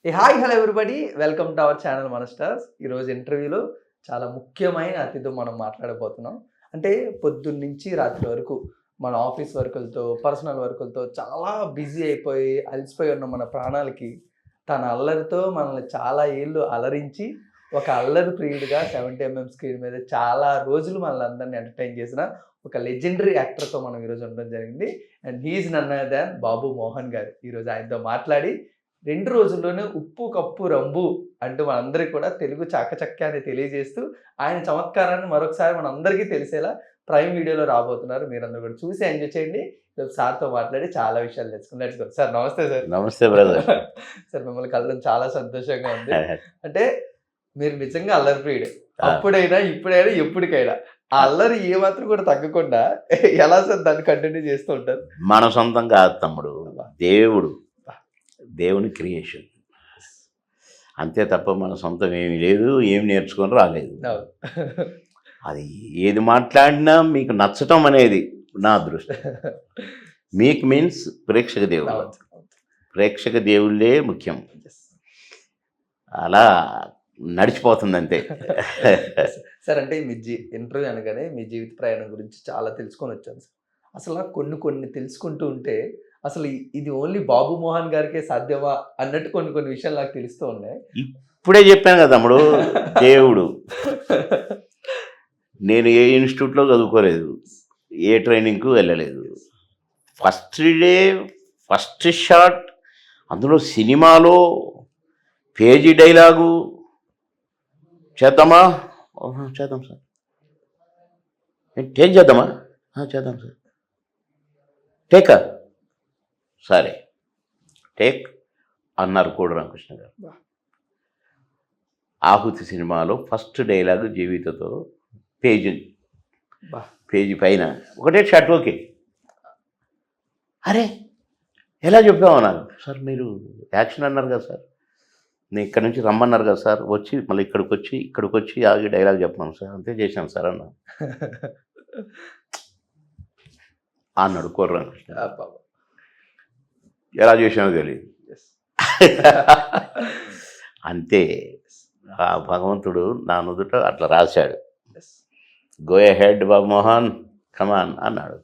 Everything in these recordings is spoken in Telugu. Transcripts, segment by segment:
Hi hello everybody welcome to our channel మన స్టార్స్. ఈరోజు ఇంటర్వ్యూలో చాలా ముఖ్యమైన అతిథితో మనం మాట్లాడబోతున్నాం. అంటే పొద్దున్న నుంచి రాత్రి వరకు మన ఆఫీస్ వర్కులతో, పర్సనల్ వర్కులతో చాలా బిజీ అయిపోయి అలసిపోయి ఉన్న మన ప్రాణాలకి తన అల్లరితో మనల్ని చాలా ఏళ్ళు అలరించి ఒక అల్లరి ప్రియుడిగా 70mm స్క్రీన్ మీద చాలా రోజులు మనల్ని అందరినీ ఎంటర్టైన్ చేసిన ఒక లెజెండరీ యాక్టర్తో మనం ఈరోజు ఉండడం జరిగింది. And he's none other than Babu Mohan garu. ఈరోజు ఆయనతో మాట్లాడి 2 రోజుల్లోనే ఉప్పు, కప్పు, రంబు అంటూ మనందరికి కూడా తెలుగు చాకచక్యాన్ని తెలియజేస్తూ, ఆయన చమత్కారాన్ని మరొకసారి మనందరికీ తెలిసేలా ప్రైమ్ వీడియోలో రాబోతున్నారు. మీరందరూ కూడా చూసి ఎంజాయ్ చేయండి. రేపు సార్‌తో మాట్లాడి చాలా విషయాలు తెలుసుకుందాం. Let's go. సార్ నమస్తే సార్. నమస్తే బ్రదర్. సార్ మిమ్మల్ని కలవడం చాలా సంతోషంగా ఉంది. అంటే మీరు నిజంగా అల్లరి ప్రియుడే. అప్పుడైనా, ఇప్పుడైనా, ఎప్పటికైనా. ఆ అల్లరి ఏ మాత్రం కూడా తగ్గకుండా ఎలా సార్ దాన్ని కంటిన్యూ చేస్తూ ఉంటారు? మన సొంతం కాదు తమ్ముడు, దేవుని క్రియేషన్ అంతే తప్ప మన సొంతం ఏమీ లేదు, ఏమి నేర్చుకొని రాలేదు. అవును. అది ఏది మాట్లాడినా మీకు నచ్చటం అనేది నా అదృష్టం. మీకు మీన్స్ ప్రేక్షక దేవుడు, అవును. ప్రేక్షక దేవుళ్ళే ముఖ్యం. అలా నడిచిపోతుంది అంతే. సార్ అంటే మీ ఇంటర్వ్యూ అనగానే మీ జీవిత ప్రయాణం గురించి చాలా తెలుసుకొని వచ్చాను సార్. అసలు నాకు కొన్ని తెలుసుకుంటూ ఉంటే అసలు ఇది ఓన్లీ బాబు మోహన్ గారికే సాధ్యమా అన్నట్టు కొన్ని విషయాలు నాకు తెలుస్తూ ఉన్నాయి. ఇప్పుడే చెప్పాను కదా తమ్ముడు, దేవుడు. నేను ఏ ఇన్స్టిట్యూట్లో చదువుకోలేదు, ఏ ట్రైనింగ్కు వెళ్ళలేదు. ఫస్ట్ డే ఫస్ట్ షాట్, అందులో సినిమాలో పేజీ డైలాగు చేద్దామా? చేద్దాం సార్. టేక్ చేద్దామా? చేద్దాం సార్. టేకా? సరే టేక్ అన్నారు కోడి రామకృష్ణ గారు. ఆహుతి సినిమాలో ఫస్ట్ డైలాగు జీవితతో పేజీ పైన ఒకటే షాట్. ఓకే, అరే ఎలా చెప్పామన్నారు సార్, మీరు యాక్షన్ అన్నారు కదా సార్, నేను ఇక్కడి నుంచి రమ్మన్నారు కదా సార్, వచ్చి మళ్ళీ ఇక్కడికి వచ్చి ఆగి డైలాగ్ చెప్పమను సార్, అంతే చేశాను సార్ అన్న అన్నాడు కోడి రామకృష్ణ. ఎలా చేశానో తెలియదు. అంతే, ఆ భగవంతుడు నా నుదుట అట్లా రాశాడు. గో హెడ్ బాబు మోహన్ కమాన్ అన్నాడు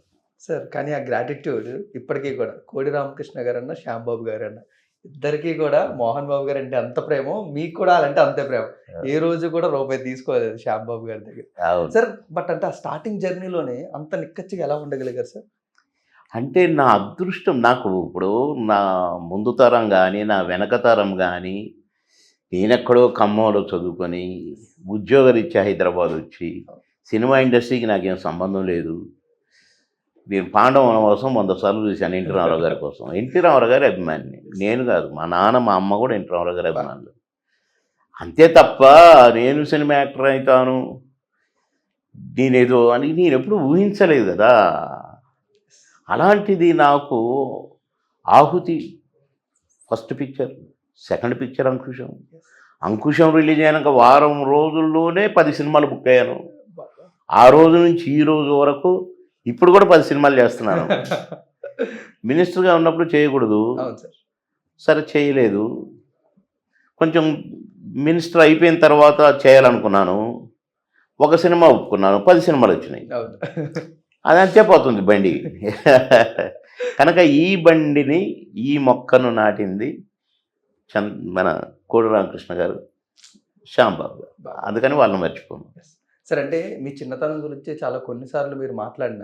సార్. కానీ ఆ గ్రాటిట్యూడ్ ఇప్పటికీ కూడా కోడి రామకృష్ణ గారు అన్న, శ్యాంబాబు గారు అన్న ఇద్దరికీ కూడా మోహన్ బాబు గారు అంటే అంత ప్రేమ, మీకు కూడా అలాంటే అంతే ప్రేమ. ఏ రోజు కూడా రూపాయి తీసుకోలేదు శ్యాంబాబు గారి దగ్గర సార్. బట్ అంటే ఆ స్టార్టింగ్ జర్నీలోనే అంత నిక్కచ్చిగా ఎలా ఉండగలిగారు సార్? అంటే నా అదృష్టం. నాకు ఇప్పుడు నా ముందు తరం కానీ నా వెనక తరం కానీ, నేనెక్కడో ఖమ్మంలో చదువుకొని ఉద్యోగరీత్యా హైదరాబాద్ వచ్చి సినిమా ఇండస్ట్రీకి నాకేం సంబంధం లేదు. నేను పాండవ వనవాసం 100 సార్లు చూశాను ఎన్టీ రామారావు గారి కోసం. ఎన్టీ రామారావు గారి అభిమానిని నేను కాదు, మా నాన్న మా అమ్మ కూడా ఎన్టీ రామారావు గారి అభిమానులు. అంతే తప్ప నేను సినిమా యాక్టర్ అవుతాను నేనేదో అని నేను ఎప్పుడు ఊహించలేదు కదా. అలాంటిది నాకు Aahuti first picture, second picture Ankusham release అయినాక వారం రోజుల్లోనే 10 సినిమాలు బుక్ అయ్యాను. ఆ రోజు నుంచి ఈ రోజు వరకు ఇప్పుడు కూడా 10 సినిమాలు చేస్తున్నాను. మినిస్టర్గా ఉన్నప్పుడు చేయకూడదు, సరే చేయలేదు. కొంచెం మినిస్టర్ అయిపోయిన తర్వాత చేయాలనుకున్నాను, ఒక సినిమా ఒప్పుకున్నాను, 10 సినిమాలు వచ్చినాయి. అది అంతే పోతుంది బండి. కనుక ఈ బండిని, ఈ మొక్కను నాటింది మన కోడి రామకృష్ణ గారు, శ్యాంబాబు గారు. అందుకని వాళ్ళని మర్చిపోను. సరే అంటే మీ చిన్నతనం గురించి చాలా కొన్నిసార్లు మీరు మాట్లాడిన,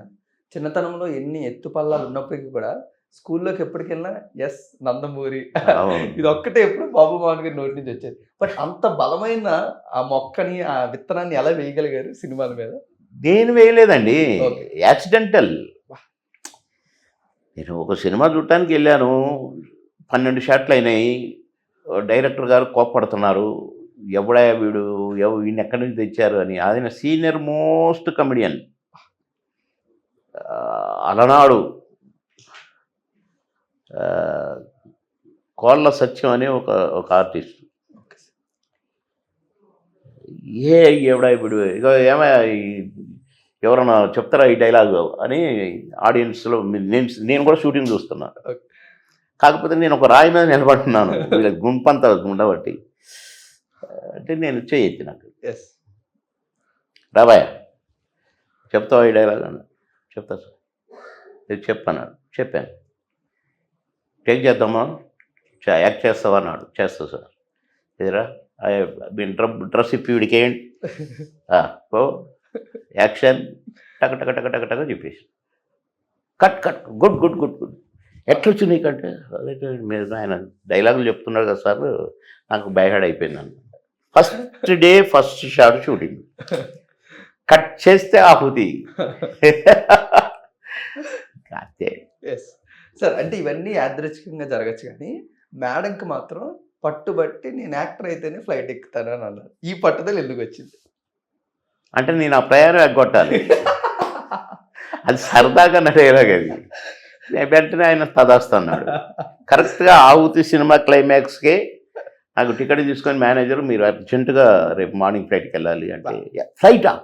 చిన్నతనంలో ఎన్ని ఎత్తుపల్లాలు ఉన్నప్పటికీ కూడా స్కూల్లోకి ఎప్పటికెళ్ళినా ఎస్ నందమూరి ఇది ఒక్కటే ఎప్పుడు బాబు మోహన్ గారి నోటి నుంచి వచ్చేది. బట్ అంత బలమైన ఆ మొక్కని, ఆ విత్తనాన్ని ఎలా వేయగలిగారు సినిమాల మీద? నేను వేయలేదండి, యాక్సిడెంటల్. నేను ఒక సినిమా చూడటానికి వెళ్ళాను, 12 షాట్లు అయినాయి. డైరెక్టర్ గారు కోప్పడుతున్నారు, ఎవడా వీడు, వీడిని ఎక్కడి నుంచి తెచ్చారు అని. ఆయన సీనియర్ మోస్ట్ కమెడియన్ అలనాడు, కోళ్ళ సత్యం అనే ఒక ఆర్టిస్ట్. ఎవడా ఇప్పుడు ఇక ఏమయ్యా ఎవరన్నా చెప్తారా ఈ డైలాగ్ అని ఆడియన్స్లో నేను కూడా షూటింగ్ చూస్తున్నాను. కాకపోతే నేను ఒక రాయి మీద నిలబడుతున్నాను వీళ్ళ గుంపంతా ఉండబట్టి. అంటే నేను చేయొచ్చు నాకు ఎస్ రాబాయ్ చెప్తావా ఈ డైలాగ్ అన్నాడు. చెప్తా సార్ ఇది చెప్పన్నాడు. చెప్పాను. టేక్ చేద్దామా యాక్ట్ చేస్తావా అన్నాడు. చేస్తా సార్. ఎదురా డ్రెస్ ఇప్పి వీడికి ఏంటి ఓ యాక్షన్ టక టక టక టక టక చెప్పేసి cut cut good good good good ఎట్లొచ్చు నీకంటే అదే మీరు ఆయన డైలాగులు చెప్తున్నారు కదా సార్ నాకు బైహాడ్ అయిపోయింది అన్న. First day first shot shooting cut చేస్తే ఆహుతి అంతే. ఎస్ సార్, అంటే ఇవన్నీ యాదృచ్ఛికంగా జరగచ్చు కానీ మేడంకి మాత్రం పట్టుబట్టి నేను యాక్టర్ అయితేనే ఫ్లైట్ ఎక్కుతాను అని అన్నారు. ఈ పట్టుదల ఎందుకు వచ్చింది? అంటే నేను ఆ ప్రయాణం ఎగ్గొట్టాలి. అది సరదాగా డైలాగ్ అది. వెంటనే ఆయన తదాస్తున్నాడు. కరెక్ట్గా ఆహుతి సినిమా క్లైమాక్స్కే నాకు టికెట్ తీసుకొని మేనేజర్ మీరు అర్జెంటుగా రేపు మార్నింగ్ ఫ్లైట్కి వెళ్ళాలి అంటే ఫ్లైటా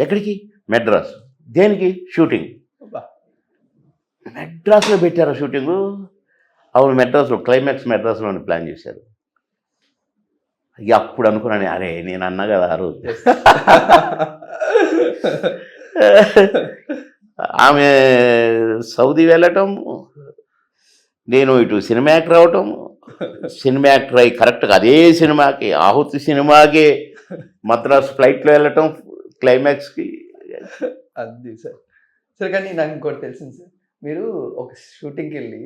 ఎక్కడికి? మెడ్రాస్. దేనికి? షూటింగ్. మెడ్రాస్లో పెట్టారా షూటింగు? అవును మెడ్రాస్లో క్లైమాక్స్ మెడ్రాస్లోనే ప్లాన్ చేశారు. ఇక అప్పుడు అనుకున్నాను అరే నేను అన్నా కదా ఆ రోజు. ఆమె సౌదీ వెళ్ళటం నేను ఇటు సినిమా యాక్టర్ అవటం సినిమా యాక్టర్ అయ్యి కరెక్ట్గా అదే సినిమాకి ఆహుతి సినిమాకే మద్రాసు ఫ్లైట్లో వెళ్ళటం క్లైమాక్స్కి. అది సార్. సార్ కానీ నాకు ఇంకోటి తెలిసింది సార్, మీరు ఒక షూటింగ్కి వెళ్ళి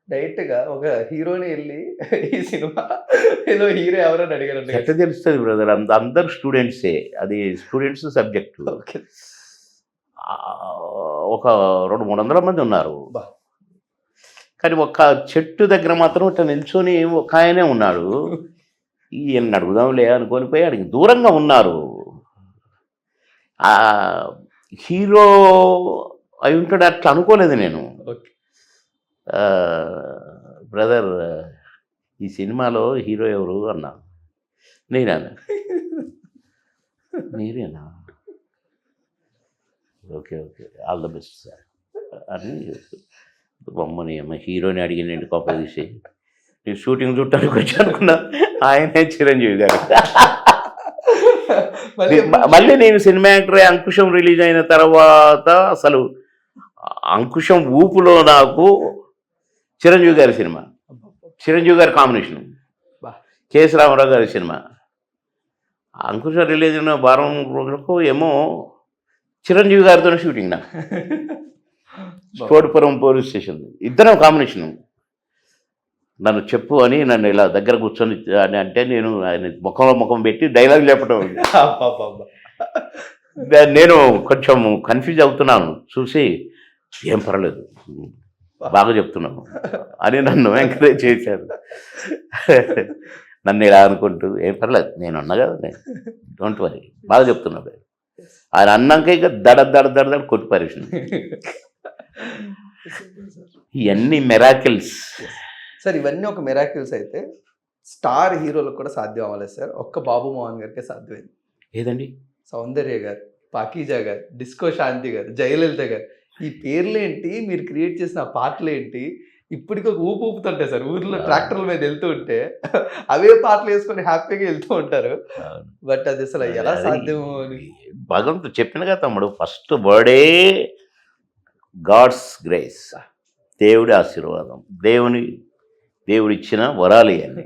డైరెక్ట్గా ఒక హీరోని వెళ్ళి ఈ సినిమా ఏదో హీరో ఎవరని అడిగారండి. ఎట్లా తెలుస్తుంది బ్రదర్? అందరు స్టూడెంట్సే. అది స్టూడెంట్స్ సబ్జెక్టు. ఓకే. ఒక 200-300 మంది ఉన్నారు. కానీ ఒక చెట్టు దగ్గర మాత్రం ఇట్లా నిల్చొని ఒక ఆయనే ఉన్నాడు. ఈయన అడుగుదాంలే అనుకొని పోయి అడిగి దూరంగా ఉన్నారు. హీరో అయి ఉంటాడు అట్లా అనుకోలేదు నేను. ఓకే. బ్రదర్ ఈ సినిమాలో హీరో ఎవరు అన్నా. నేనా? మీరేనా? Okay okay all the best sir అని బొమ్మని అమ్మ హీరోని అడిగినండి కోప తీసి నేను షూటింగ్ చుట్టానికి వచ్చి అనుకున్నా. ఆయనే చిరంజీవి గారు. మళ్ళీ నేను సినిమా యాక్టర్ అంకుశం రిలీజ్ అయిన తర్వాత అసలు అంకుశం ఊపులో నాకు చిరంజీవి గారి సినిమా, చిరంజీవి గారి కాంబినేషన్, కేఎస్ రామారావు గారి సినిమా. అంకుశం రిలీజ్ అయిన వారం రోజులకు ఏమో చిరంజీవి గారితో షూటింగ్ నా చోటుపురం పోలీస్ స్టేషన్. ఇద్దరం కాంబినేషను. నన్ను చెప్పు అని నన్ను ఇలా దగ్గర కూర్చొని అని అంటే నేను ఆయన ముఖంలో ముఖం పెట్టి డైలాగ్ చెప్పడం. నేను కొంచెం కన్ఫ్యూజ్ అవుతున్నాను. చూసి ఏం పర్లేదు బాగా చెప్తున్నాను అని నన్ను ఎంకరేజ్ చేశారు. నన్ను ఇలా అనుకుంటూ ఏం పర్లేదు నేను అన్నా కదా నేను డోంట్ వరీ బాగా చెప్తున్నాడు. ఆయన అన్నాక ఇక దడ దడ దడ దడ కొట్టి పరిశ్రమ. ఇవన్నీ మెరాకిల్స్ సార్. ఇవన్నీ ఒక మెరాకిల్స్ అయితే స్టార్ హీరోలకు కూడా సాధ్యం అవ్వలేదు సార్. ఒక్క బాబు మోహన్ గారికే సాధ్యమైంది. ఏదండి? సౌందర్య గారు, పాకీజా గారు, డిస్కో శాంతి గారు, జయలలిత గారు, ఈ పేర్లేంటి, మీరు క్రియేట్ చేసిన పాటలు ఏంటి, ఇప్పటికి ఒక ఊపు ఊపుతుంటాయి సార్. ఊర్లో ట్రాక్టర్ల మీద వెళ్తూ ఉంటే అవే పాటలు వేసుకొని హ్యాపీగా వెళ్తూ ఉంటారు. బట్ అది అసలు ఎలా సాధ్యమో అని భగవంతుడు చెప్పిన కదా తమ్ముడు. ఫస్ట్ వర్డే గాడ్స్ గ్రేస్, దేవుడి ఆశీర్వాదం, దేవుడు ఇచ్చిన వరాలు అని.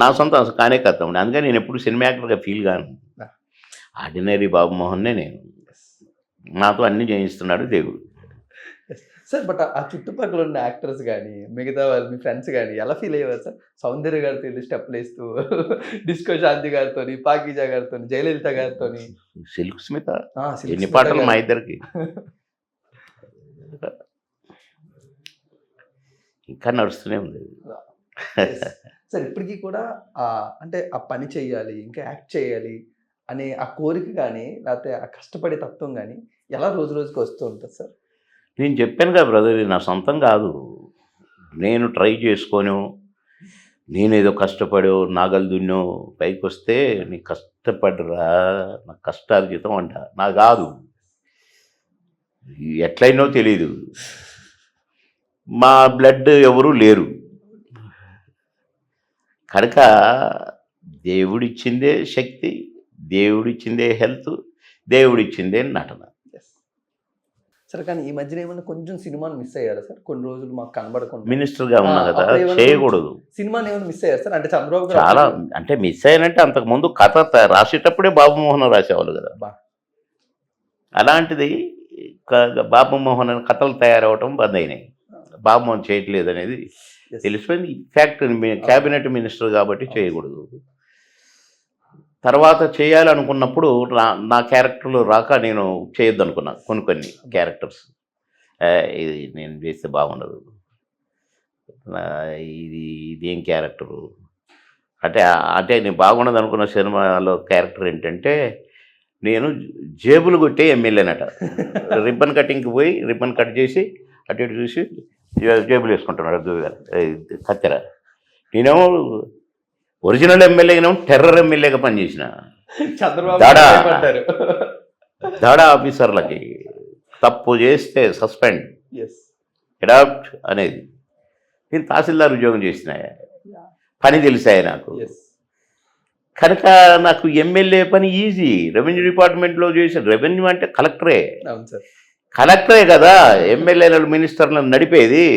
నా సొంత కానే కదా తమ్ముడు. అందుకని నేను ఎప్పుడు సినిమా యాక్టర్గా ఫీల్ కాను. ఆర్డినరీ బాబు మోహన్నే నేను. నాతో అన్ని చేయిస్తున్నాడు దేవుడు సార్. బట్ ఆ చుట్టుపక్కల ఉన్న యాక్టర్స్ కానీ మిగతా వాళ్ళు మీ ఫ్రెండ్స్ కానీ ఎలా ఫీల్ అయ్యేవారు సార్? సౌందర్య గారితో వెళ్ళి స్టెప్లు వేస్తూ, డిస్కో శాంతి గారితో, పాకీజా గారితో, జయలలిత గారితో, సిల్క్ స్మిత ఎన్ని పాటలు మా ఇద్దరికి. ఇంకా నడుస్తూనే ఉంది సార్. ఇప్పటికీ కూడా అంటే ఆ పని చేయాలి, ఇంకా యాక్ట్ చేయాలి అనే ఆ కోరిక కానీ లేకపోతే ఆ కష్టపడే తత్వం కానీ ఎలా రోజు రోజుకి వస్తూ ఉంటుంది సార్? నేను చెప్పాను కదా బ్రదర్, ఇది నా సొంతం కాదు. నేను ట్రై చేసుకోను, నేనేదో కష్టపడో నాగలు దున్నో పైకి వస్తే నీ కష్టపడరా నా కష్టార్జితం అంట. నా కాదు, ఎట్లయినో తెలీదు. మా బ్లడ్ ఎవరు లేరు కనుక దేవుడిచ్చిందే శక్తి, దేవుడిచ్చిందే హెల్త్, దేవుడిచ్చిందే నటన. సార్ కానీ ఈ మధ్యన ఏమన్నా కొంచెం సినిమాని మిస్ అయ్యారా సార్? కొన్ని రోజులు మాకు కనబడకుండా మినిస్టర్గా ఉన్నా కదా, అప్పుడు ఏమన్నా చేయకూడదు. సినిమాని ఏమైనా మిస్ అయ్యారు సార్? అంటే చంద్రబాబు గారు చాలా అంటే మిస్ అయ్యానంటే అంతకుముందు కథ రాసేటప్పుడే బాబుమోహన్ రాసేవాళ్ళు కదా. బా. అలాంటిది బాబుమోహన్ అని కథలు తయారవటం బంద్ అయినాయి. బాబుమోహన్ చేయట్లేదు అనేది Yes. తెలిసిపోయింది. ఫ్యాక్ట్ క్యాబినెట్ మినిస్టర్ కాబట్టి చేయకూడదు. తర్వాత చేయాలనుకున్నప్పుడు నా క్యారెక్టర్లు రాక నేను చేయొద్దు అనుకున్నా కొన్ని క్యారెక్టర్స్. ఇది నేను చేస్తే బాగుండదు, ఇదేం క్యారెక్టరు అంటే అంటే నేను బాగుండదు అనుకున్న సినిమాలో క్యారెక్టర్ ఏంటంటే నేను జేబులు కొట్టే ఎమ్మెల్యేనట. రిబ్బన్ కటింగ్కి పోయి రిబ్బన్ కట్ చేసి అటు ఇటు చూసి జేబులు వేసుకుంటున్నాడు కత్తెర. నేనేమో ఒరిజినల్ ఎమ్మెల్యేనేమో టెర్రర్ ఎమ్మెల్యేగా పనిచేసిన. చంద్రబాబు దాడా. గారు భయపడ్డారు. దాడా ఆఫీసర్లకి తప్పు చేస్తే సస్పెండ్, Yes. అడాప్ట్ అనేది. నేను తహసీల్దార్ ఉద్యోగం చేసిన, పని తెలిసాయి నాకు. Yes. కనుక నాకు ఎమ్మెల్యే పని ఈజీ. రెవెన్యూ డిపార్ట్మెంట్లో చేసిన రెవెన్యూ అంటే కలెక్టరే. అవును సార్. కలెక్టరే కదా ఎమ్మెల్యేలు మినిస్టర్లను నడిపేది.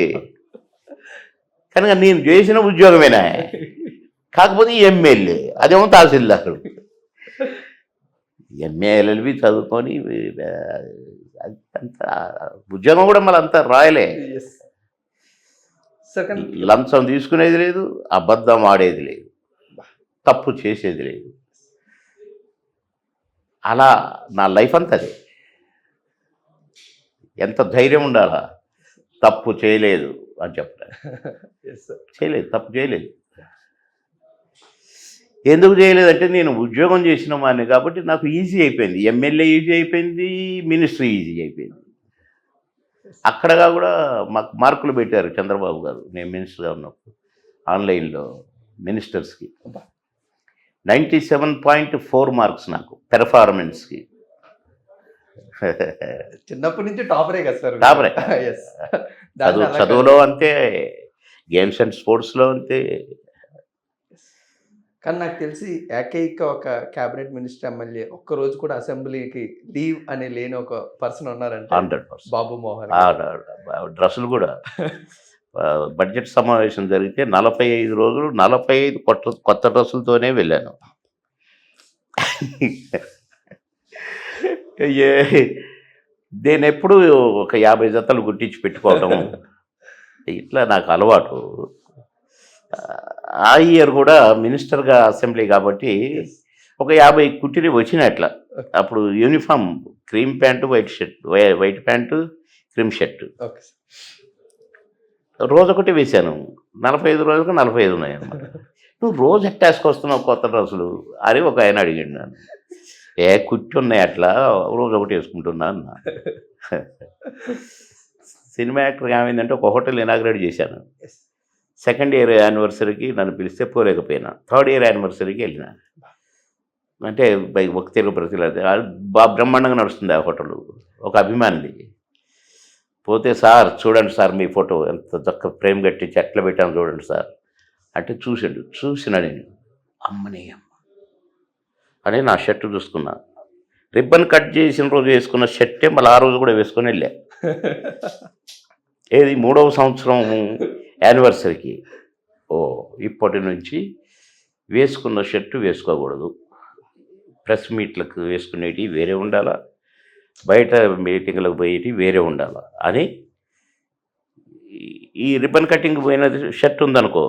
కనుక నేను చేసిన ఉద్యోగమేనా, కాకపోతే ఎమ్మెల్యే అదేమో తహసీల్దారు. ఎమ్మెల్యేలవి చదువుకొని అంత ఉద్యోగం కూడా మళ్ళీ అంతా రాయలే. Yes. సార్ కానీ లంచం తీసుకునేది లేదు, అబద్ధం ఆడేది లేదు, తప్పు చేసేది లేదు. అలా నా లైఫ్ అంతా అదే. ఎంత ధైర్యం ఉండాలా, తప్పు చేయలేదు అని చెప్పాలి. Yes, sir. చేయలేదు, తప్పు చేయలేదు. ఎందుకు చేయలేదంటే నేను ఉద్యోగం చేసిన వాడిని కాబట్టి నాకు ఈజీ అయిపోయింది. ఎమ్మెల్యే ఈజీ అయిపోయింది, మినిస్ట్రీ ఈజీ అయిపోయింది. అక్కడగా కూడా మాకు మార్కులు పెట్టారు చంద్రబాబు గారు నేను మినిస్టర్గా ఉన్నప్పుడు ఆన్లైన్లో మినిస్టర్స్కి 97.4 మార్క్స్ నాకు పెర్ఫార్మెన్స్కి. చిన్నప్పటి నుంచి టాపరే కదా సార్? టాపరే. Yes. చదువులో అంతే, గేమ్స్ అండ్ స్పోర్ట్స్లో అంతే. కానీ నాకు తెలిసి ఏకైక ఒక క్యాబినెట్ మినిస్టర్ ఎమ్మెల్యే ఒక్క రోజు కూడా అసెంబ్లీకి లీవ్ అని లేని ఒక పర్సన్ ఉన్నారంటే 100%. బాబు మోహన్. డ్రెస్సులు కూడా బడ్జెట్ సమావేశం జరిగితే 45 రోజులు 45 కొత్త డ్రెస్సులతోనే వెళ్ళాను. నేను ఎప్పుడు ఒక 50 జతలు గుట్టించి పెట్టుకోవటం ఇట్లా నాకు అలవాటు. ఆ ఇయర్ కూడా మినిస్టర్గా అసెంబ్లీ కాబట్టి ఒక 50 కుట్టిని వచ్చినట్ల. అప్పుడు uniform cream pant white shirt, white pant cream shirt okay. రోజొకటి వేశాను. 45 రోజులకు 45 ఉన్నాయన్నమాట. నువ్వు రోజు ఎట్టేసుకొస్తున్నావు కొత్త డ్రెస్సులు అని ఒక ఆయన అడిగాడు నన్ను. కుట్టి ఉన్నాయి అట్లా, రోజు ఒకటి వేసుకుంటున్నా అన్న. సినిమా యాక్టర్గా ఏమైందంటే ఒక హోటల్ ఇనాగ్రేట్ చేశాను. సెకండ్ ఇయర్ యానివర్సరీకి నన్ను పిలిస్తే పోలేకపోయినా, థర్డ్ ఇయర్ యానివర్సరీకి వెళ్ళిన. అంటే ఒక తెలుగు ప్రతిలో బాగా బ్రహ్మాండంగా నడుస్తుంది ఆ హోటల్. ఒక అభిమానిది పోతే, సార్ చూడండి సార్ మీ ఫోటో ఎంత చక్కగా ఫ్రేమ్ కట్టి చెట్లు పెట్టాను చూడండి సార్ అంటే చూసిన నేను అమ్మని అమ్మ అని నా షర్ట్ చూసుకున్నా. రిబ్బన్ కట్ చేసిన రోజు వేసుకున్న షర్టే మళ్ళీ ఆ రోజు కూడా వేసుకొని వెళ్ళా. ఏది 3వ సంవత్సరం యానివర్సరీకి. ఇప్పటి నుంచి వేసుకున్న షర్టు వేసుకోకూడదు, ప్రెస్ మీట్లకు వేసుకునేవి వేరే ఉండాలా, బయట మీటింగ్లకు పోయేవి వేరే ఉండాలా అని. ఈ రిబ్బన్ కటింగ్ పోయిన షర్ట్ ఉందనుకో,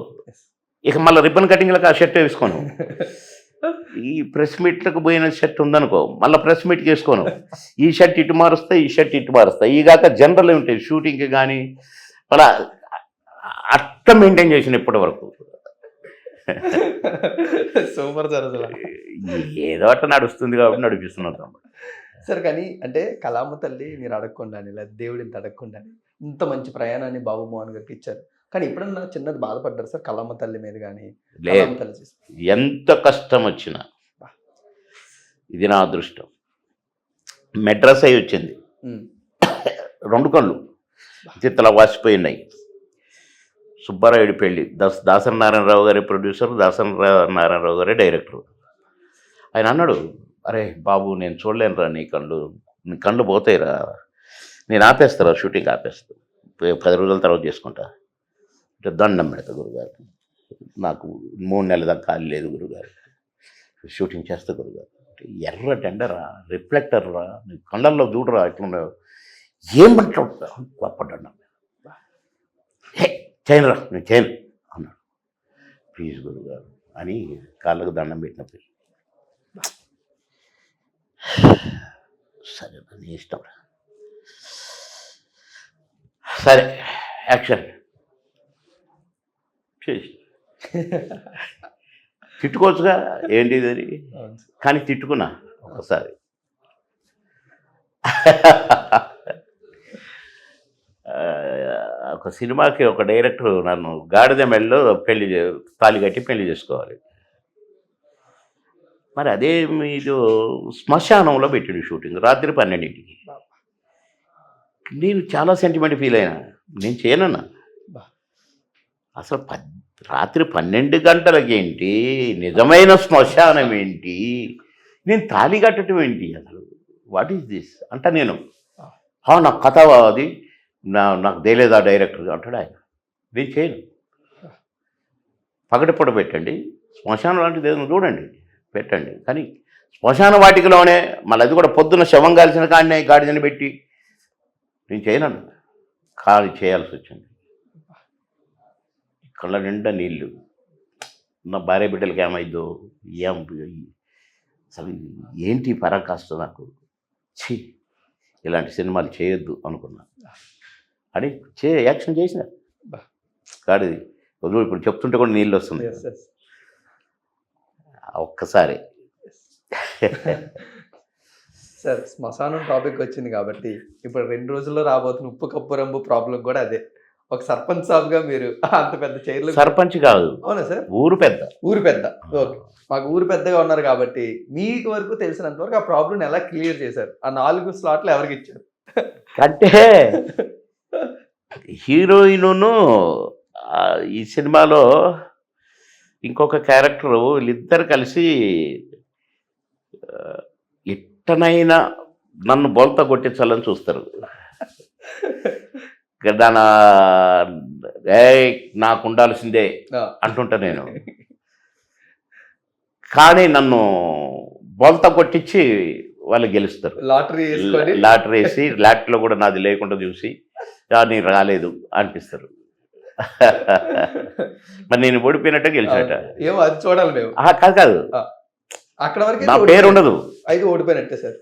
ఇక మళ్ళీ రిబ్బన్ కటింగ్లకు ఆ షర్ట్ వేసుకోను. ఈ ప్రెస్ మీట్లకు పోయిన షర్ట్ ఉందనుకో, మళ్ళీ ప్రెస్ మీట్కి వేసుకోను. ఈ షర్ట్ ఇటు మారుస్తా, ఈ షర్ట్ ఇటు మారుస్తా. ఈగాక జనరల్ ఉంటాయి షూటింగ్కి కానీ అలా అట్లా మెయింటైన్ చేసిన ఇప్పటి వరకు. Super sir. అసలు ఏదో అట్లా నడుస్తుంది కాబట్టి నడిపిస్తున్నాం సార్. కానీ అంటే కళామ తల్లి మీరు అడగకుండాని లేదా దేవుడు ఇంత అడగకుండాని ఇంత మంచి ప్రయాణాన్ని బాబు మోహన్ గారికి ఇచ్చారు. కానీ ఎప్పుడన్నా చిన్నది బాధపడ్డారు సార్ కళామ తల్లి మీద కానీ? లేదు, ఎంత కష్టం వచ్చినా ఇది నా అదృష్టం. మెడ్రాస్ అయి వచ్చింది, 2 కళ్ళు చిత్తలా వాసిపోయి ఉన్నాయి. సుబ్బారాయుడు పెళ్ళి దాసరి నారాయణరావు గారి ప్రొడ్యూసర్, నారాయణరావు గారి డైరెక్టర్. ఆయన అన్నాడు, అరే బాబు నేను చూడలేనురా నీ కళ్ళు పోతాయిరా, నేను ఆపేస్తారా షూటింగ్ ఆపేస్తా, 10 రోజుల తర్వాత చేసుకుంటా అంటే దండం పెడతా గురుగారు, నాకు 3 నెలల దాకా ఖాళీ లేదు గురుగారు, షూటింగ్ చేస్తా గురుగారు. ఎర్ర టెండరా, రిఫ్లెక్టర్ రా, నీ కళ్ళల్లో చూడరా ఎట్లున్నావు, ఏమంటావు కోప్పడ్డా. చేయనురా నేను చేయను అన్నాడు. ప్లీజ్ గురుగారు అని కాళ్ళకు దండం పెట్టినప్పుడు, సరే నీ ఇష్టం రా, సరే యాక్షన్ చేసి తిట్టుకోవచ్చుగా, ఏంటి ఇది, కానీ తిట్టుకున్నా ఒకసారి. ఒక సినిమాకి ఒక డైరెక్టర్ నన్ను గాడిద మెడలో తాళి కట్టి పెళ్లి చేసుకోవాలి. మరి అదే మీరు శ్మశానంలో పెట్టిండు షూటింగ్ రాత్రి 12ంటికి. నేను చాలా సెంటిమెంట్ ఫీల్ అయినా, నేను చేయనన్నా. అసలు రాత్రి 12 గంటలకి ఏంటి, నిజమైన శ్మశానం ఏంటి, నేను తాళి కట్టడం ఏంటి, అసలు వాట్ ఈస్ దిస్ అంట. నేను నాకు కథ అది నాకు తెలియదా డైరెక్టర్ అంటాడు ఆయన. నేను చేయను, పగటిపూట పెట్టండి, శ్మశానం లాంటిది ఏదైనా చూడండి పెట్టండి, కానీ శ్మశాన వాటికలోనే మళ్ళీ అది కూడా పొద్దున్న శవం కాల్చిన కాడినే గాడిదని పెట్టి నేను చేయనన్నా. కానీ చేయాల్సి వచ్చింది. కళ్ళ నిండా నీళ్ళు, నా భార్య బిడ్డలకి ఏమైందో అసలు ఏంటి పరాకాష్ట నాకు, ఛీ ఇలాంటి సినిమాలు చేయొద్దు అనుకున్నా అని యాక్షన్ చేసిన కాడిది. ఇప్పుడు చెప్తుంటే కూడా నీళ్ళు వస్తుంది ఒక్కసారి. సార్ శ్మశానం టాపిక్ వచ్చింది కాబట్టి ఇప్పుడు 2 రోజుల్లో రాబోతున్న ఉప్పు కప్పు రంబు ప్రాబ్లం కూడా అదే. ఒక సర్పంచ్ సాబ్గా మీరు అంత పెద్ద చైర్లు. సర్పంచ్ కాదు, అవునా సార్, ఊరు పెద్ద. ఓకే, మాకు ఊరు పెద్దగా ఉన్నారు కాబట్టి మీకు వరకు తెలిసినంత వరకు ఆ ప్రాబ్లం ఎలా క్లియర్ చేశారు, ఆ 4 స్లాట్లు ఎవరికి ఇచ్చారు? అంటే హీరోయిన్ను ఈ సినిమాలో ఇంకొక క్యారెక్టరు వీళ్ళిద్దరు కలిసి ఎట్టనైనా నన్ను బోల్తా కొట్టించాలని చూస్తారు. దాని నాకు ఉండాల్సిందే అంటుంటా నేను, కానీ నన్ను బోల్తా కొట్టించి వాళ్ళు గెలుస్తారు. లాటరీ వేసి లాటరీలో కూడా నాది లేకుండా చూసి నేను రాలేదు అనిపిస్తారు. మరి నేను ఓడిపోయినట్టే గెలిచాట. ఏమో అది చూడాలి మేము. కాదు అక్కడ వరకు నా పేరు ఉండదు, అయితే ఓడిపోయినట్టే సార్.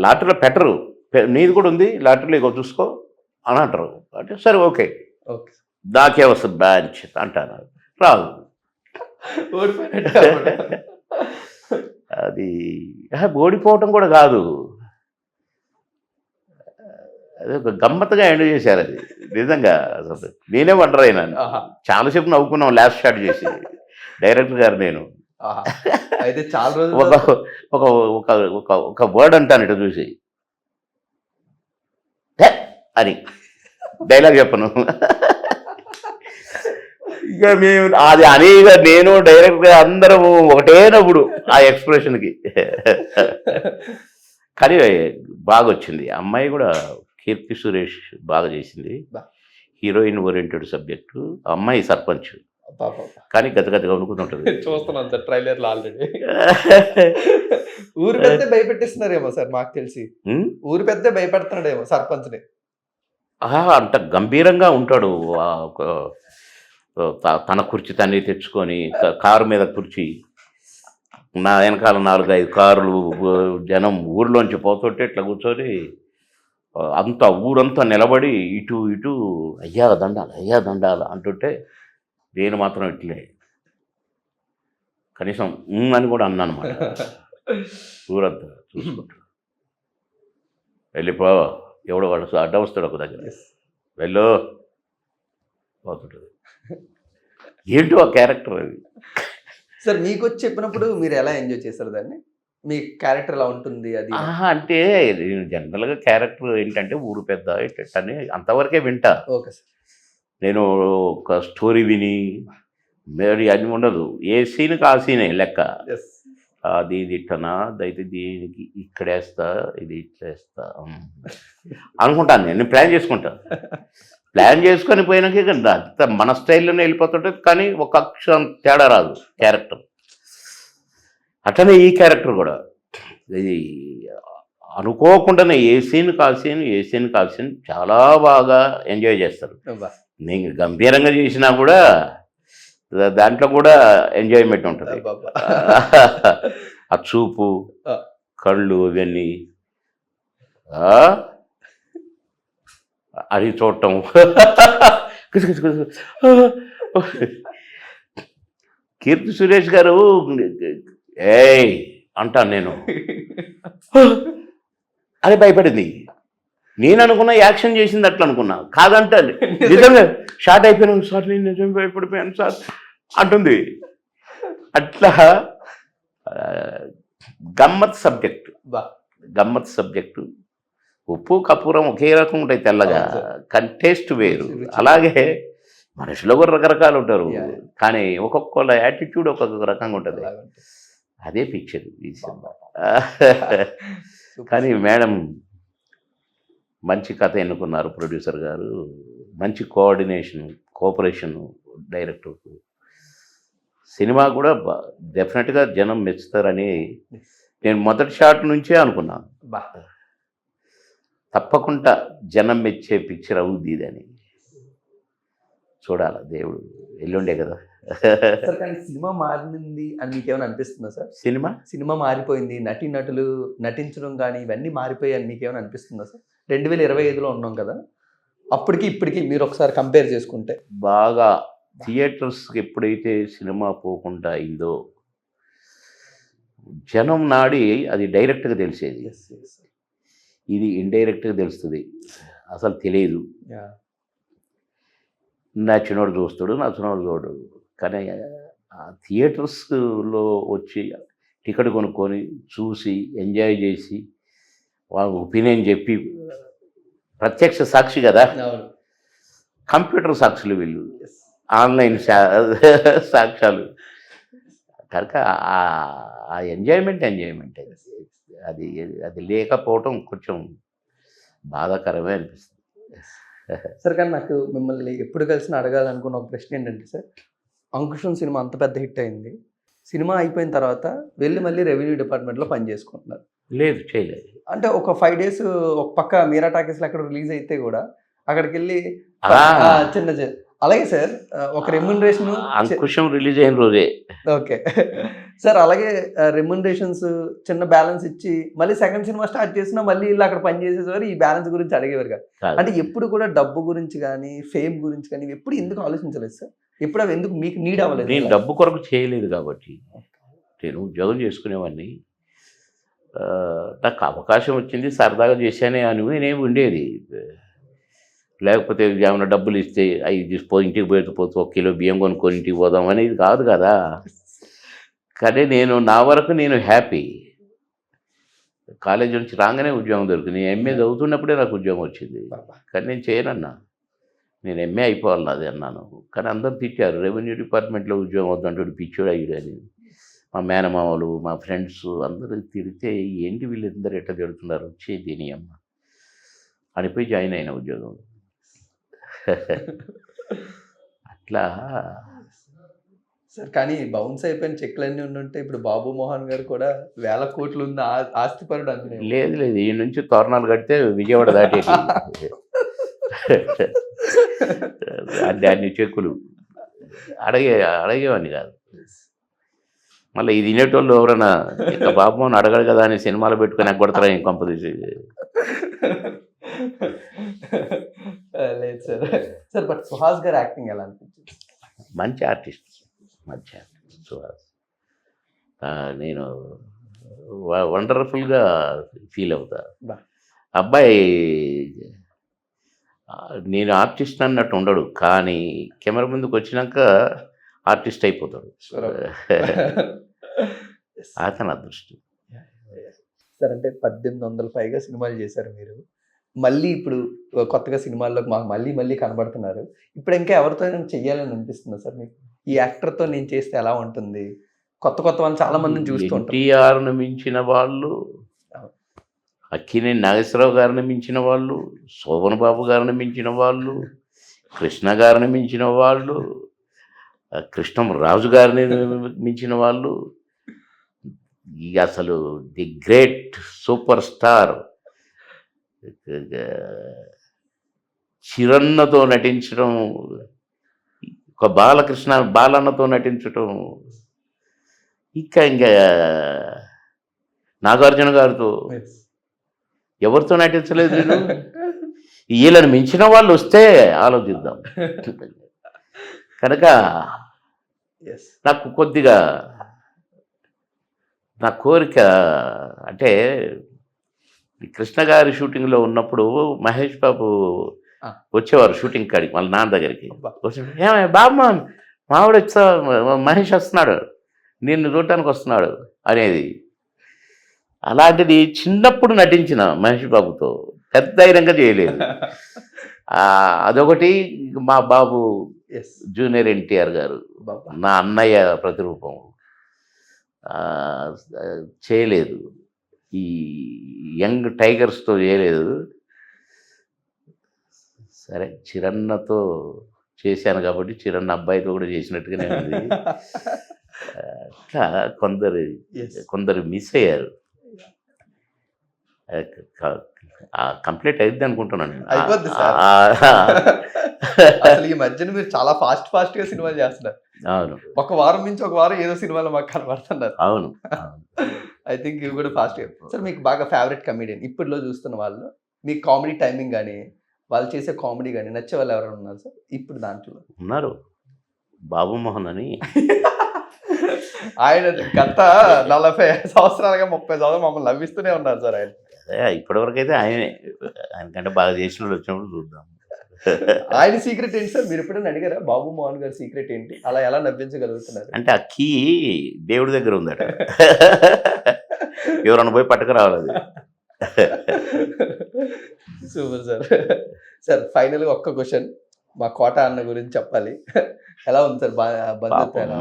లాటరీలో పెట్టరు, నీది కూడా ఉంది లాటరీలో ఇగో చూసుకో అని అంటారు. అంటే సరే ఓకే నాకే వస్తుంది బ్యాచ్ అంటాను, రాదు. అది ఓడిపోవటం కూడా కాదు, అది ఒక గమ్మత్తుగా ఎండ్ చేశారు. అది నిజంగా అసలు నేనే వండర్ అయినాను. చాలాసేపు నవ్వుకున్నాం లాస్ట్ షాట్ చేసి డైరెక్టర్ గారు నేను. అయితే చాలా రోజులు ఒక వర్డ్ అంటాను ఇటు చూసి అని డైలాగ్ చెప్పను. ఇక మేము అది అనేక నేను డైరెక్ట్గా అందరము ఒకటేనప్పుడు ఆ ఎక్స్ప్రెషన్కి. కానీ బాగా వచ్చింది. అమ్మాయి కూడా కీర్తి సురేష్ బాగా చేసింది. హీరోయిన్ ఓరియంటెడ్ సబ్జెక్టు, అమ్మాయి సర్పంచ్, కానీ గతగతగా అనుకుంటుంటుంది. చూస్తున్నాను సార్ ట్రైలర్లో ఆల్రెడీ. ఊరు పెద్ద భయపెట్టిస్తున్నారేమో సార్, మాకు తెలిసి ఊరు పెద్ద భయపెడుతున్నాడేమో సర్పంచ్ని. అంత గంభీరంగా ఉంటాడు. తన కుర్చీ తన్ని తెచ్చుకొని కారు మీద కుర్చీ, నా వెనకాల 4-5 కార్లు, జనం ఊర్లోంచి పోతుంటే ఇట్లా కూర్చొని అంతా ఊరంతా నిలబడి ఇటు ఇటు అయ్యా దండాల అంటుంటే నేను మాత్రం ఇట్లే కనీసం అని కూడా అన్నా అనమాట. ఊరంతా చూసుకుంటాడు, వెళ్ళిపో ఎవడో వాడు అడ్డ వస్తాడు ఒక దగ్గర, వెళ్ళు పోతుంటుంది. ఏంటో ఆ క్యారెక్టర్ అది. సార్ మీకు వచ్చి చెప్పినప్పుడు మీరు ఎలా ఎంజాయ్ చేస్తారు దాన్ని, మీ క్యారెక్టర్ ఎలా ఉంటుంది అది? అంటే జనరల్గా క్యారెక్టర్ ఏంటంటే ఊరు పెద్ద అని అంతవరకే వింటా. Okay sir. నేను ఒక స్టోరీ విని మరి అది ఉండదు, ఏ సీన్కి ఆ సీనే లెక్క. ఎస్ అది ఇది ఇట్టనా, అయితే దీనికి ఇక్కడ వేస్తా, ఇది ఇట్లా వేస్తా అనుకుంటాను. నేను ప్లాన్ చేసుకుంటాను. ప్లాన్ చేసుకొని పోయినాక ఇక అంత మన స్టైల్లోనే వెళ్ళిపోతుంటుంది, కానీ ఒక అక్షరం తేడా రాదు క్యారెక్టర్. అట్లనే ఈ క్యారెక్టర్ కూడా ఇది అనుకోకుండానే ఏ సీన్ కాల్సీన్ చాలా బాగా ఎంజాయ్ చేస్తారు. నేను గంభీరంగా చేసినా కూడా దాంట్లో కూడా ఎంజాయ్మెంట్ ఉంటుంది. ఆ చూపు, కళ్ళు, ఇవన్నీ అది చూడటం. కీర్తి సురేష్ గారు ఏయ్ అంటాను నేను, అది భయపడింది. నేను అనుకున్నా యాక్షన్ చేసింది అట్లా అనుకున్నా, కాదంటే నిజంగా షార్ట్ అయిపోయినాను సార్, నేను నిజం భయపడిపోయాను సార్ అంటుంది. అట్లా గమ్మత్ సబ్జెక్టు. ఉప్పు కపూరం ఒకే రకం ఉంటాయి తెల్లగా, కానీ టేస్ట్ వేరు. అలాగే మనుషులు కూడా రకరకాలు ఉంటారు, కానీ ఒక్కొక్కళ్ళ యాటిట్యూడ్ ఒక్కొక్క రకంగా ఉంటుంది. అదే పిక్చర్ ఈ సినిమా. కానీ మేడం మంచి కథ ఎన్నుకున్నారు ప్రొడ్యూసర్ గారు, మంచి కోఆపరేషను డైరెక్టర్కు. సినిమా కూడా డెఫినెట్గా జనం మెచ్చుతారని నేను మొదటి షాట్ నుంచే అనుకున్నాను. తప్పకుండా జనం మెచ్చే పిక్చర్ అవుద్ది ఇదని. చూడాలి, దేవుడు ఎల్లుండే కదా. కానీ సినిమా మారింది అని మీకు ఏమైనా అనిపిస్తుందా సార్? సినిమా మారిపోయింది, నటులు నటించడం కానీ ఇవన్నీ మారిపోయాయి అని మీకు ఏమైనా అనిపిస్తుందా సార్? 2025లో ఉన్నాం కదా, అప్పటికి ఇప్పటికి మీరు ఒకసారి కంపేర్ చేసుకుంటే. బాగా థియేటర్స్కి ఎప్పుడైతే సినిమా పోకుండా అయిందో జనం నాడి అది డైరెక్ట్గా తెలిసేది. ఇది ఇండైరెక్ట్గా తెలుస్తుంది, అసలు తెలియదు. నచ్చినోడు చూస్తాడు, నచ్చినోడు చూడడు. కానీ ఆ థియేటర్స్లో వచ్చి టికెట్ కొనుక్కొని చూసి ఎంజాయ్ చేసి వాళ్ళ ఒపీనియన్ చెప్పి, ప్రత్యక్ష సాక్షి కదా, కంప్యూటర్ సాక్షులు వీళ్ళు, ఆన్లైన్ సాక్ష్యాలు. కనుక ఆ ఎంజాయ్మెంట్ అది అది లేకపోవటం కొంచెం బాధాకరమే అనిపిస్తుంది. సార్, కానీ నాకు మిమ్మల్ని ఎప్పుడు కలిసినా అడగాలనుకున్న ఒక ప్రశ్న ఏంటంటే సార్, అంకుశం సినిమా అంత పెద్ద హిట్ అయింది, సినిమా అయిపోయిన తర్వాత వెళ్ళి మళ్ళీ రెవెన్యూ డిపార్ట్మెంట్లో పని చేసుకుంటున్నారు. లేదు, చేయలేదు. అంటే ఒక 5 days ఒక పక్క మీరా టాకీస్లో అక్కడ రిలీజ్ అయితే కూడా అక్కడికి వెళ్ళి చిన్న అలాగే సార్ ఒక రెమ్యునరేషన్. అంకుశం రిలీజ్ అయిన రోజే. ఓకే సార్, అలాగే రెమ్యునరేషన్స్ చిన్న బ్యాలెన్స్ ఇచ్చి మళ్ళీ సెకండ్ సినిమా స్టార్ట్ చేసినా మళ్ళీ వీళ్ళు అక్కడ పని చేసేవారు, ఈ బ్యాలెన్స్ గురించి అడిగేవారు కదా. అంటే ఎప్పుడు కూడా డబ్బు గురించి కానీ ఫేమ్ గురించి కానీ ఎప్పుడు ఎందుకు ఆలోచించలేదు సార్? ఎప్పుడు అవి ఎందుకు మీకు నీడ్ అవ్వలేదు? నేను డబ్బు కొరకు చేయలేదు కాబట్టి, నేను ఉద్యోగం చేసుకునేవాడిని. నాకు అవకాశం వచ్చింది, సరదాగా చేశానే అనుకునేవి ఉండేది. లేకపోతే ఏమైనా డబ్బులు ఇస్తే అవి తీసిపో, ఇంటికి పోతే 1 కిలో బియ్యం కొనుక్కొని ఇంటికి పోదాం అనేది కాదు కదా. కానీ నా వరకు నేను హ్యాపీ. కాలేజీ నుంచి రాగానే ఉద్యోగం దొరికింది. నేను ఎంఏ చదువుతున్నప్పుడే నాకు ఉద్యోగం వచ్చింది, కానీ నేను చేయనన్నా. నేను ఎంఏ అయిపోవాలి నాది అన్నాను. కానీ అందరూ తిట్టారు, రెవెన్యూ డిపార్ట్మెంట్లో ఉద్యోగం వద్దంటాడు, పిచ్చోడు అయ్యాడు అని. మా మేనమామలు, మా ఫ్రెండ్స్ అందరూ తిడితే ఏంటి వీళ్ళందరూ ఎట్లా తిడుతున్నారు, వచ్చే దీని అమ్మ అనిపోయి జాయిన్ అయిన ఉద్యోగం. అట్లా సార్, కానీ బౌన్స్ అయిపోయిన చెక్లన్నీ ఉండుంటే ఇప్పుడు బాబు మోహన్ గారు కూడా 1000 కోట్లు ఉన్న ఆస్తిపరుడు అంటే. లేదు, ఈ నుంచి తోరణాలు కడితే విజయవాడ దాటేది. అన్ని చెక్కులు అడిగేవాడిని కాదు. మళ్ళీ ఇది తినేటోళ్ళు ఎవరైనా ఇంకా బాబు మోహన్ అడగడు కదా అని సినిమాలు పెట్టుకుని కొడతారా ఇంక కంపదీసి. లేదు సార్. సార్, బట్ సుహాస్ గారు యాక్టింగ్ ఎలా అనిపించింది? మంచి ఆర్టిస్ట్ సుహాస్. నేను వండర్ఫుల్గా ఫీల్ అవుతా. అబ్బాయి నేను ఆర్టిస్ట్ అన్నట్టు ఉండడు, కానీ కెమెరా ముందుకు వచ్చినాక ఆర్టిస్ట్ అయిపోతాడు. అతని అదృష్టం. సార్, అంటే 1800 పైగా సినిమాలు చేశారు మీరు. మళ్ళీ ఇప్పుడు కొత్తగా సినిమాల్లోకి మాకు మళ్ళీ మళ్ళీ కనబడుతున్నారు. ఇప్పుడు ఇంకా ఎవరితో చెయ్యాలని అనిపిస్తుందా సార్ మీకు? ఈ యాక్టర్‌తో నేను చేస్తే ఎలా ఉంటుంది? కొత్త కొత్త వాళ్ళని చాలా మందిని చూస్తూ ఉంటాం. ఎన్టీఆర్‌ను మించిన వాళ్ళు, అక్కినేని నాగేశ్వరరావు గారిని మించిన వాళ్ళు, శోభన్ బాబు గారిని మించిన వాళ్ళు, కృష్ణ గారిని మించిన వాళ్ళు, కృష్ణంరాజు గారిని మించిన వాళ్ళు, ఇక అసలు ది గ్రేట్ సూపర్ స్టార్ చిరన్నతో నటించడం, ఒక బాలన్నతో నటించడం, ఇంకా నాగార్జున గారితో ఎవరితో నటించలేదు నేను. వీళ్ళని మించిన వాళ్ళు వస్తే ఆలోచిద్దాం. కనుక నాకు కొద్దిగా నా కోరిక అంటే ఈ కృష్ణ గారి షూటింగ్లో ఉన్నప్పుడు మహేష్ బాబు వచ్చేవారు షూటింగ్ కాడికి వాళ్ళ నాన్న దగ్గరికి. ఏమయ్య బాబు మావిడ వచ్చా, మహేష్ వస్తున్నాడు, నిన్ను చూడటానికి వస్తున్నాడు అనేది. అలాంటిది చిన్నప్పుడు నటించిన మహేష్ బాబుతో పెద్ద ధైర్యంగా చేయలేదు. అదొకటి. మా బాబు జూనియర్ ఎన్టీఆర్ గారు నా అన్నయ్య ప్రతిరూపం, చేయలేదు. ఈ యంగ్ టైగర్స్తో చేయలేదు. సరే చిరన్నతో చేశాను కాబట్టి చిరన్న అబ్బాయితో కూడా చేసినట్టుగానే ఉంది. అట్లా కొందరు మిస్ అయ్యారు. కంప్లీట్ అయింది అనుకుంటున్నాను. అయిపోద్ది సార్. అసలు ఈ మధ్యన మీరు చాలా ఫాస్ట్ గా సినిమాలు చేస్తున్నారు. అవును, ఒక వారం నుంచి ఒక వారం ఏదో సినిమాలో మాకు కనబడుతున్నారు. అవును. ఐ థింక్ ఇవి కూడా ఫాస్ట్. సార్ మీకు బాగా ఫేవరెట్ కమెడియన్ ఇప్పట్లో చూస్తున్న వాళ్ళు, మీ కామెడీ టైమింగ్ కానీ వాళ్ళు చేసే కామెడీ కానీ నచ్చే వాళ్ళు ఎవరైనా ఉన్నారు సార్ ఇప్పుడు దాంట్లో? ఉన్నారు, బాబు మోహన్ అని. ఆయన గత 40 సంవత్సరాలుగా 30 సంవత్సరాలు మమ్మల్ని నవ్విస్తూనే ఉన్నారు సార్ ఆయన. ఇప్పటివరకు అయితే ఆయనకంటే బాగా చేసిన వాళ్ళు వచ్చినప్పుడు చూద్దాం. ఆయన సీక్రెట్ ఏంటి సార్? మీరు ఎప్పుడైనా అడిగారా బాబు మోహన్ గారి సీక్రెట్ ఏంటి, అలా ఎలా నవ్వించగలుగుతున్నారు? అంటే ఆ కీ దేవుడి దగ్గర ఉందట, ఎవరన్నా పోయి పట్టుకురావాలి. Super sir. సార్ ఫైనల్గా ఒక్క క్వశ్చన్, మా కోట అన్న గురించి చెప్పాలి. ఎలా ఉంది సార్?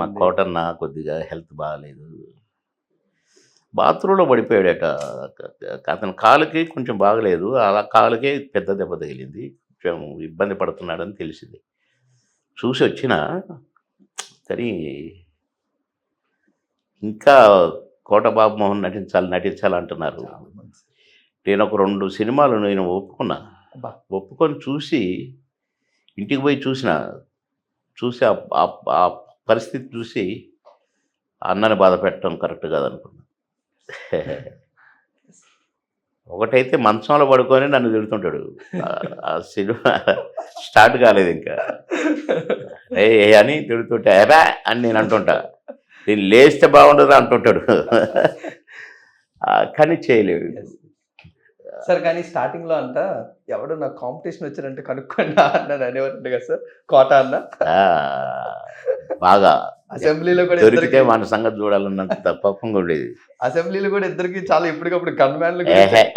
మా కోటన్న కొద్దిగా హెల్త్ బాగాలేదు, బాత్రూంలో పడిపోయాడట. అతని కాలుకి కొంచెం బాగలేదు, అలా కాలుకే పెద్ద దెబ్బ తగిలింది, కొంచెం ఇబ్బంది పడుతున్నాడని తెలిసింది. చూసి వచ్చిన కానీ ఇంకా కోట బాబు మోహన్ నటించాలి అంటున్నారు. నేను ఒక 2 సినిమాలు నేను ఒప్పుకొని చూసి ఇంటికి పోయి చూసి ఆ పరిస్థితి చూసి అన్నని బాధ పెట్టడం కరెక్ట్ కాదనుకున్నా. ఒకటైతే మంచంలో పడుకొని నన్ను తిడుతుంటాడు, ఆ సినిమా స్టార్ట్ కాలేదు ఇంకా అని తిడుతుంటే ఎరా అని నేను అంటుంటా, నేను లేస్తే బాగుండదు అంటుంటాడు. కానీ చేయలేడు సార్. కానీ స్టార్టింగ్ లో అంతా ఎవడు నాకు కాంపిటీషన్ వచ్చారంటే కనుక్కోండి అన్నాను అనేవారు కదా సార్ కోట అన్న. బాగా అసెంబ్లీలో కూడా దొరికితే మన సంగతి చూడాలన్నంత తప్పకుండా ఉండేది. అసెంబ్లీలో కూడా ఇద్దరికి చాలా ఎప్పటికప్పుడు గన్మ్యాన్లు.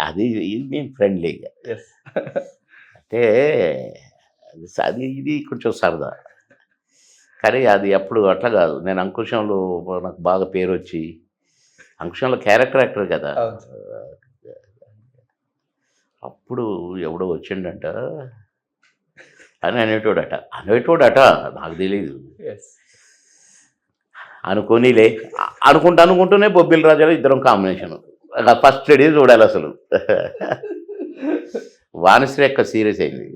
అది మేము ఫ్రెండ్లీగా అంటే అది ఇది కొంచెం సరదా. కానీ అది అప్పుడు అట్లా కాదు. నేను అంకుశంలో నాకు బాగా పేరు వచ్చి, అంకుశంలో క్యారెక్టర్ యాక్టర్ కదా, అప్పుడు ఎవడో వచ్చిండంట అని అనేటోడట నాకు తెలీదు. అనుకోనిలే అనుకుంటూనే బొబ్బిల్ రాజాలో ఇద్దరం కాంబినేషన్. ఫస్ట్ డే చూడాలి అసలు. వాణిశ్రీ యొక్క సీరియస్ అయింది.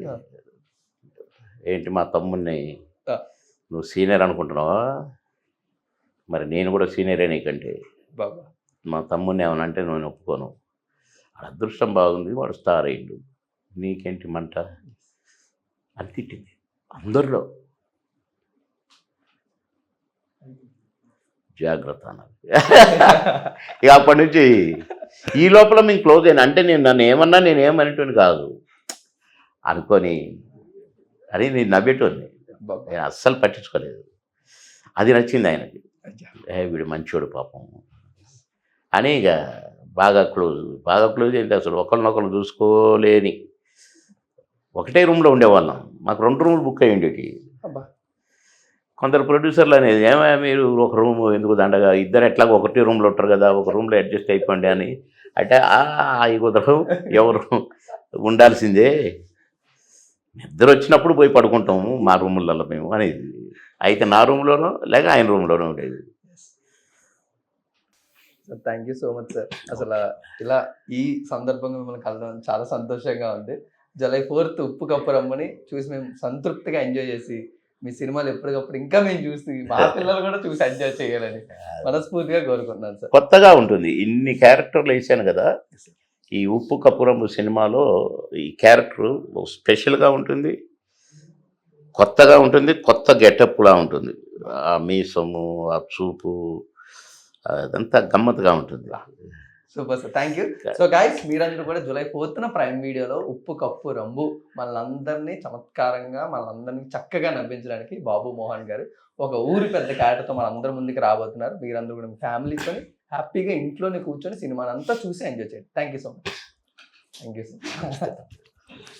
ఏంటి మా తమ్ముడిని నువ్వు సీనియర్ అనుకుంటున్నావా? మరి నేను కూడా సీనియరే నీకంటే. మా తమ్ముడిని ఏమనంటే నేను ఒప్పుకోను. అదృష్టం బాగుంది, వాడు స్టార్ అయ్యిండు, నీకేంటి మంట అని తిట్టింది అందరిలో. జాగ్రత్త అన్నది. ఇక అప్పటి నుంచి ఈ లోపల మేము క్లోజ్ అయినా. అంటే నన్ను ఏమనేటోని కాదు అనుకొని అని నేను నవ్వేటోని, నేను అస్సలు పట్టించుకోలేదు. అది నచ్చింది ఆయనకి. వీడు మంచోడు పాపం అని ఇక బాగా క్లోజ్ ఏంటి అసలు ఒకరినొకరు చూసుకోలేని ఒకటే రూమ్లో ఉండేవాళ్ళం. మాకు 2 రూములు బుక్ అయ్యి ఉండేవి. అబ్బా. కొందరు ప్రొడ్యూసర్లు అనేది ఏమైనా మీరు ఒక రూమ్ ఎందుకు దండగా, ఇద్దరు ఎట్లాగో ఒకటే రూమ్లో ఉంటారు కదా, ఒక రూమ్లో అడ్జస్ట్ అయిపోండి అని. అంటే అవి కుదరవు, ఎవరు ఉండాల్సిందే, నిద్ర వచ్చినప్పుడు పోయి పడుకుంటాము మా రూములలో మేము అనేది. అయితే నా రూమ్లోనో లేక ఆయన రూమ్లోనో ఉండేది. Sir thank you so much sir. అసలు ఇలా ఈ సందర్భంగా మిమ్మల్ని కలవడం చాలా సంతోషంగా ఉంది. జూలై 4th ఉప్పు కప్పు రమ్మని చూసి మేము సంతృప్తిగా ఎంజాయ్ చేసి మీ సినిమాలు ఎప్పటికప్పుడు ఇంకా మేము చూసి మా పిల్లలు కూడా చూసి ఎంజాయ్ చేయాలని మనస్ఫూర్తిగా కోరుకుంటున్నాను సార్. కొత్తగా ఉంటుంది. ఇన్ని క్యారెక్టర్లు వేసాను కదా, ఈ ఉప్పు కప్పురంబు సినిమాలో ఈ క్యారెక్టర్ స్పెషల్గా ఉంటుంది, కొత్తగా ఉంటుంది, కొత్త గెటప్లా ఉంటుంది. ఆ మీసము, ఆ చూపు, అదంతా గమ్మత్తుగా ఉంటుంది. Super sir, thank you. So guys, మీరందరూ కూడా జూలై 4th ప్రైమ్ వీడియోలో ఉప్పు కప్పు రంబు మనందరినీ చమత్కారంగా మనందరినీ చక్కగా నవ్వించడానికి బాబు మోహన్ గారు ఒక ఊరి పెద్ద క్యారెక్టర్తో మనందరి ముందుకు రాబోతున్నారు. మీరందరూ కూడా మీ ఫ్యామిలీతో హ్యాపీగా ఇంట్లోనే కూర్చొని సినిమాని అంతా చూసి ఎంజాయ్ చేయండి. Thank you so much. Thank you sir.